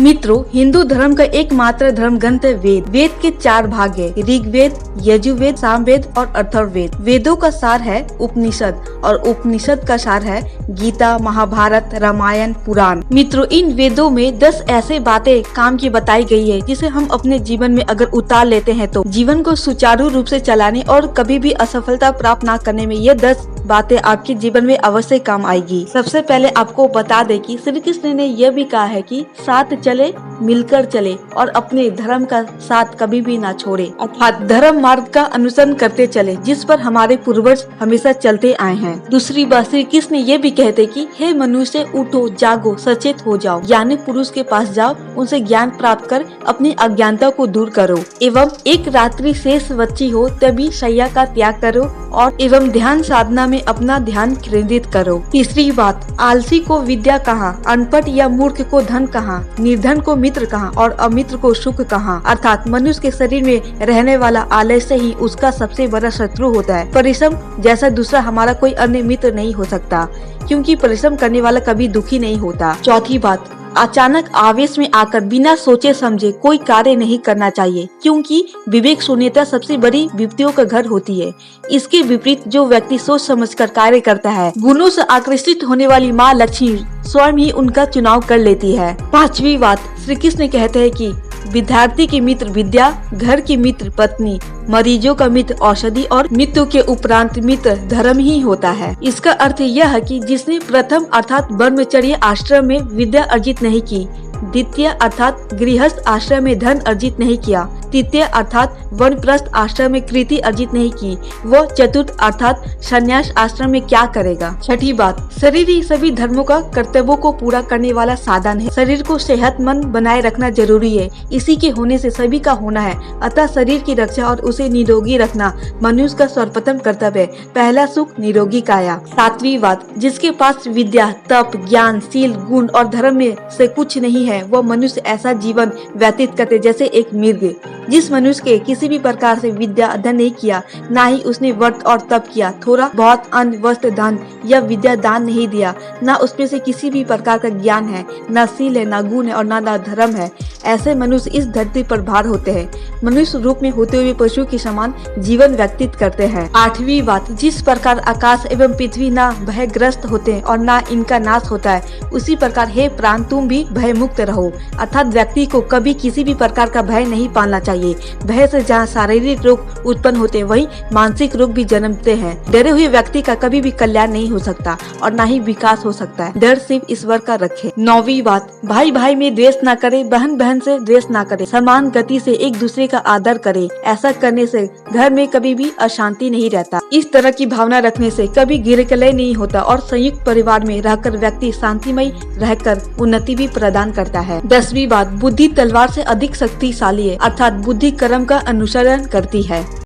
मित्रों, हिंदू धर्म का एकमात्र धर्म ग्रंथ है वेद। वेद के 4 भाग है, ऋग्वेद, यजुर्वेद, सामवेद और अथर्ववेद। वेदों का सार है उपनिषद और उपनिषद का सार है गीता, महाभारत, रामायण, पुराण। मित्रों, इन वेदों में 10 ऐसे बातें काम की बताई गई है जिसे हम अपने जीवन में अगर उतार लेते हैं तो जीवन को सुचारू रूप से चलाने और कभी भी असफलता प्राप्त न करने में ये 10 बातें आपके जीवन में अवश्य काम आएगी। सबसे पहले आपको बता दें कि श्री कृष्ण ने यह भी कहा है कि साथ चले, मिलकर चले और अपने धर्म का साथ कभी भी ना छोड़े, अर्थात धर्म मार्ग का अनुसरण करते चले जिस पर हमारे पूर्वज हमेशा चलते आए हैं। दूसरी बात, श्री कृष्ण ये भी कहते कि हे मनुष्य, उठो, जागो, सचेत हो जाओ, ज्ञानी पुरुष के पास जाओ, उनसे ज्ञान प्राप्त कर अपनी अज्ञानता को दूर करो एवं एक रात्रि शेष बची हो तभी शैया का त्याग करो और एवं ध्यान साधना में अपना ध्यान केंद्रित करो। तीसरी बात, आलसी को विद्या कहाँ, अनपढ़ या मूर्ख को धन कहाँ, निर्धन को मित्र कहाँ और अमित्र को सुख कहाँ। अर्थात मनुष्य के शरीर में रहने वाला आलस्य ही उसका सबसे बड़ा शत्रु होता है। परिश्रम जैसा दूसरा हमारा कोई अन्य मित्र नहीं हो सकता, क्योंकि परिश्रम करने वाला कभी दुखी नहीं होता। चौथी बात, अचानक आवेश में आकर बिना सोचे समझे कोई कार्य नहीं करना चाहिए, क्योंकि विवेक शून्यता सबसे बड़ी विपत्तियों का घर होती है। इसके विपरीत जो व्यक्ति सोच समझकर कार्य करता है, गुणों से आकर्षित होने वाली माँ लक्ष्मी स्वयं ही उनका चुनाव कर लेती है। पांचवी बात, श्री कृष्ण कहते हैं कि विद्यार्थी की मित्र विद्या, घर की मित्र पत्नी, मरीजों का मित्र औषधि और मृत्यु के उपरांत मित्र धर्म ही होता है। इसका अर्थ यह है कि जिसने प्रथम अर्थात ब्रह्मचर्य आश्रम में विद्या अर्जित नहीं की, द्वितीय अर्थात गृहस्थ आश्रम में धन अर्जित नहीं किया, तृतीय अर्थात वानप्रस्थ आश्रम में कृति अर्जित नहीं की, वो चतुर्थ अर्थात संन्यास आश्रम में क्या करेगा। छठी बात, शरीर ही सभी धर्मों का कर्तव्यों को पूरा करने वाला साधन है। शरीर को सेहतमंद बनाए रखना जरूरी है, इसी के होने से सभी का होना है। अतः शरीर की रक्षा और उसे निरोगी रखना मनुष्य का सर्वप्रथम कर्तव्य है। पहला सुख निरोगी काया। सातवीं बात, जिसके पास विद्या, तप, ज्ञान, शील, गुण और धर्म में से कुछ नहीं है, वह मनुष्य ऐसा जीवन व्यतीत करते जैसे एक मृग। जिस मनुष्य के किसी भी प्रकार से विद्या अध्ययन नहीं किया, ना ही उसने व्रत और तप किया, थोड़ा बहुत अन्न, वस्त्र, धन या विद्या दान नहीं दिया, ना उसमें से किसी भी प्रकार का ज्ञान है, ना शील है, ना गुण है और ना धर्म है, ऐसे मनुष्य इस धरती पर भार होते हैं। मनुष्य रूप में होते हुए पशु के समान जीवन व्यतीत करते हैं। आठवीं बात, जिस प्रकार आकाश एवं पृथ्वी ना भयग्रस्त होते हैं और ना इनका नाश होता है, उसी प्रकार हे प्राण, तुम भी भय मुक्त रहो। अर्थात व्यक्ति को कभी किसी भी प्रकार का भय नहीं पालना चाहिए। भय से जहाँ शारीरिक रोग उत्पन्न होते हैं, वहीं मानसिक रोग भी जन्मते हैं। डरे हुए व्यक्ति का कभी भी कल्याण नहीं हो सकता और ना ही विकास हो सकता है। डर सिर्फ ईश्वर का रखे। नौवीं बात, भाई भाई में द्वेष ना करे, बहन बहन से द्वेष ना करे, समान गति से एक दूसरे का आदर करे। ऐसा करने से घर में कभी भी अशांति नहीं रहता। इस तरह की भावना रखने से कभी गिरकलय नहीं होता और संयुक्त परिवार में रहकर व्यक्ति शांतिमय रहकर उन्नति भी प्रदान करता है। 10वीं बात, बुद्धि तलवार से अधिक शक्तिशाली है, अर्थात बुद्धि कर्म का अनुसरण करती है।